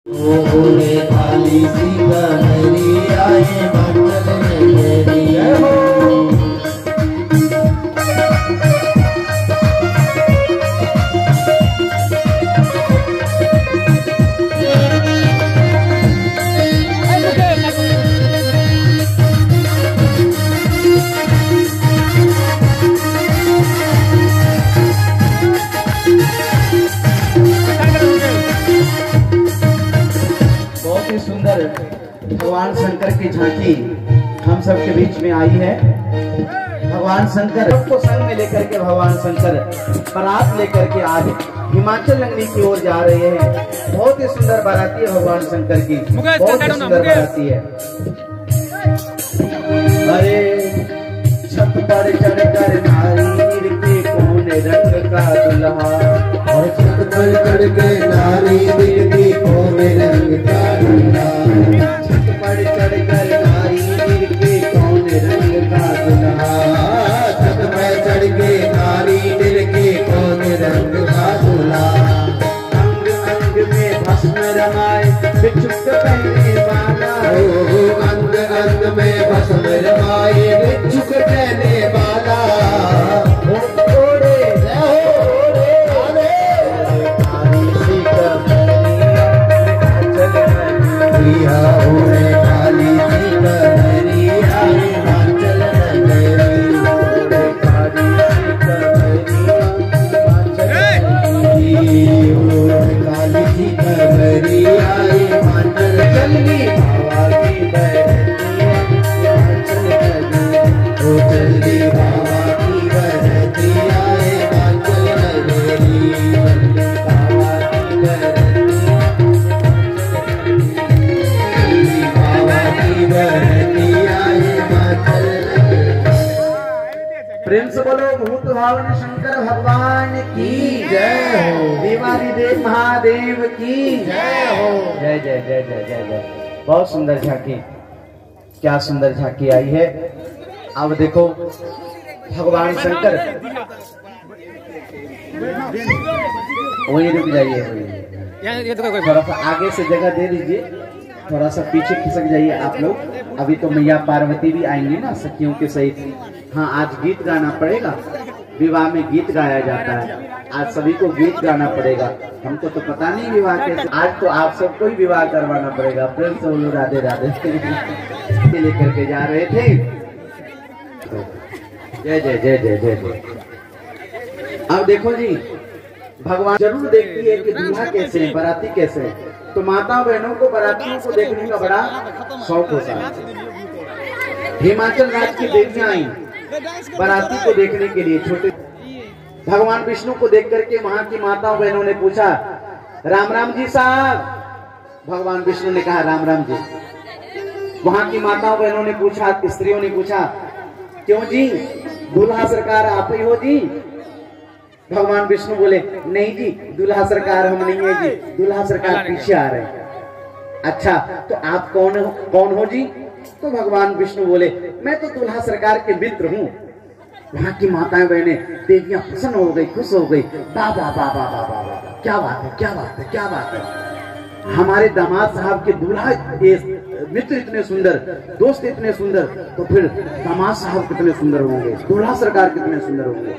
काली सी कमरी आए मंगल मेरी हो। भगवान शंकर की झांकी हम सबके बीच में आई है। भगवान शंकर को संग में लेकर के भगवान शंकर बारात लेकर के आज हिमाचल नगरी की ओर जा रहे हैं। बहुत ही सुंदर बाराती है भगवान शंकर की, बहुत ही सुंदर बाराती है। अरे छत पर चढ़ कर नारी के कौन रंग का दुल्हा, और छत पर चढ़ के नारी के कौन रंग का दुल्हा, पर चढ़ कर नारी के कौन रंग का दुल्हा, छत पर चढ़ के नारी दिल के कौन रंग का दूल्हा। अंग अंग में भस्म रमाए बिच्छुक पहने वाला, अंग अंग में भस्म रमाए बिच्छुक पहने वाला। प्रेम से बोलो भूत भावन शंकर भगवान की जय हो, देवादिदेव महादेव की जय हो। जय जय जय जय जय जय। बहुत सुंदर झांकी, क्या सुंदर झांकी आई है। अब देखो भगवान शंकर, वहीं रुक जाइए, थोड़ा सा आगे से जगह दे दीजिए, थोड़ा सा पीछे खिसक जाइए आप लोग। अभी तो मैया पार्वती भी आएंगी ना सखियों के सहित। हाँ, आज गीत गाना पड़ेगा, विवाह में गीत गाया जाता है, आज सभी को गीत गाना पड़ेगा। हमको तो पता नहीं विवाह कैसे, आज तो आप सबको ही विवाह करवाना पड़ेगा। प्रेम से बोलो राधे राधे। लेकर के जा रहे थे। जय जय जय जय जय जय। अब देखो जी, भगवान जरूर देखती है कि दूल्हा कैसे है, बाराती कैसे है। तो माताओं बहनों को बारातियों को देखने का बड़ा शौक होता है। हिमाचल राज्य की देवियां आई बाराती को देखने के लिए। छोटे भगवान विष्णु को देख करके वहां की माताओं बहनों ने पूछा, राम राम जी साहब। भगवान विष्णु ने कहा राम राम जी। वहां की माताओं बहनों ने पूछा, स्त्रियों ने पूछा, क्यों जी, दूल्हा सरकार आप ही हो जी। भगवान विष्णु बोले, नहीं जी, दूल्हा सरकार हम नहीं है जी, दूल्हा सरकार पीछे आ रहे हैं। अच्छा, तो आप कौन हो जी। तो भगवान विष्णु बोले, मैं तो दूल्हा सरकार के मित्र हूँ। वहां की माताएं बहने देवियां प्रसन्न हो गई, खुश हो गई। वाह वाह वाह वाह वाह वाह, क्या बात है, क्या बात है, क्या बात है। हमारे दामाद साहब के दूल्हा मित्र इतने सुंदर, दोस्त इतने सुंदर, तो फिर दामाद साहब कितने सुंदर होंगे, दूल्हा सरकार कितने सुंदर होंगे।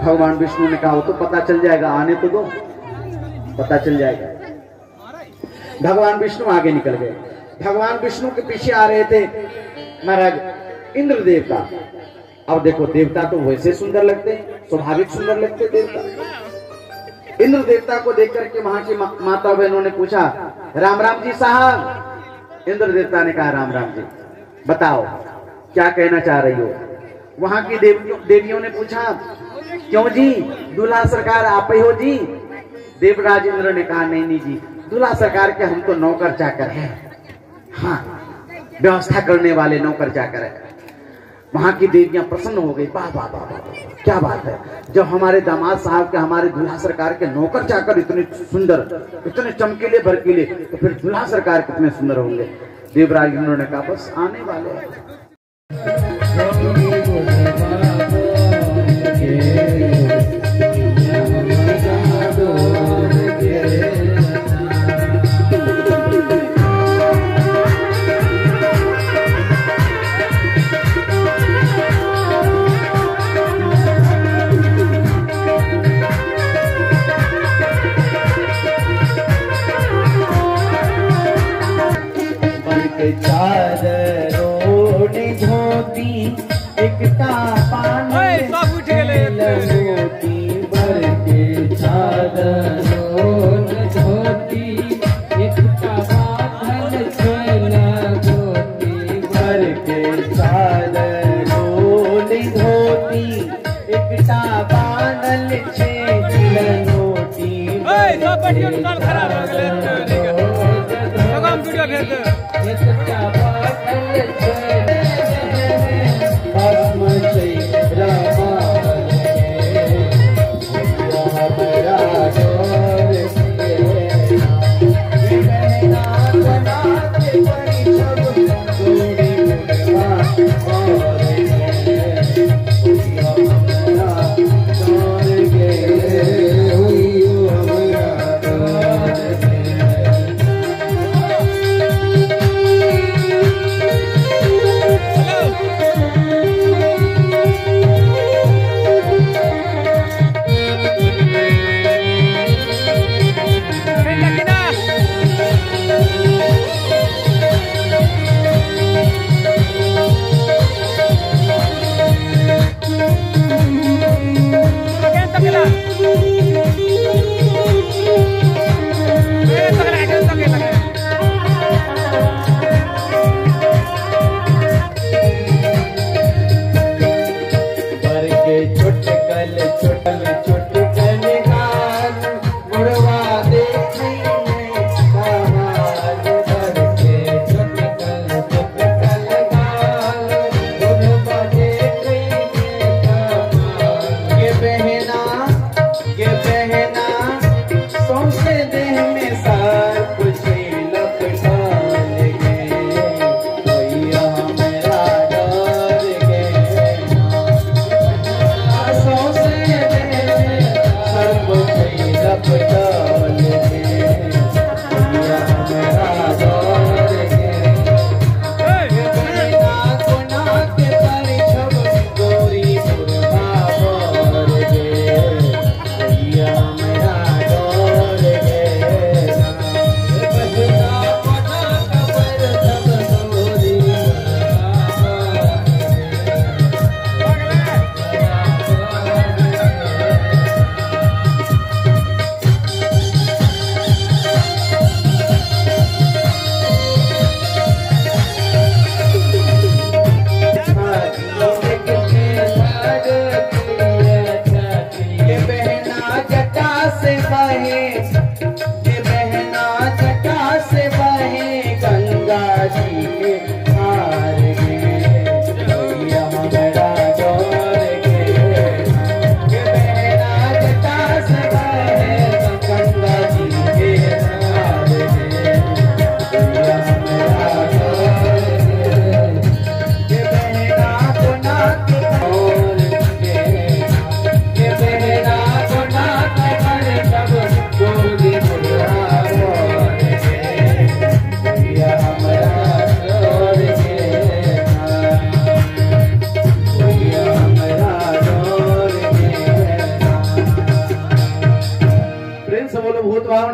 भगवान विष्णु ने कहा, वो तो पता चल जाएगा, आने तो दो, पता चल जाएगा। भगवान विष्णु आगे निकल गए। भगवान विष्णु के पीछे आ रहे थे महाराज इंद्र देवता। अब देखो, देवता तो वैसे सुंदर लगते, स्वाभाविक सुंदर लगते देवता। इंद्र देवता को देख करके वहां की माता बहनों ने पूछा, राम राम जी साहब। इंद्र देवता ने कहा, राम राम जी, बताओ क्या कहना चाह रही हो। वहां की देवियों ने पूछा, क्यों जी, दूल्हा सरकार आप ही हो जी। देवराज इंद्र ने कहा, नहीं नहीं जी, दूल्हा सरकार के हम तो नौकर चाकर हैं। हाँ, व्यवस्था करने वाले नौकर चाकर है। वहां की देवियां प्रसन्न हो गई। वाह वाह वाह वाह, क्या बात है। जब हमारे दामाद साहब के, हमारे दूल्हा सरकार के नौकर चाकर इतने सुंदर, इतने चमकीले भड़कीले, तो फिर दूल्हा सरकार कितने सुंदर होंगे। देवराज इंद्र ने कहा, बस आने वाले हैं। एक चादरों ने धोती एकटा पान लंगोटी भर के चादरों ने धोती एकटा बांधल छे लंगोटी भर के चादरों ने धोती एकटा बांधल छे लंगोटी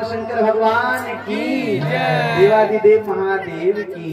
शंकर भगवान की, देवादिदेव महादेव की।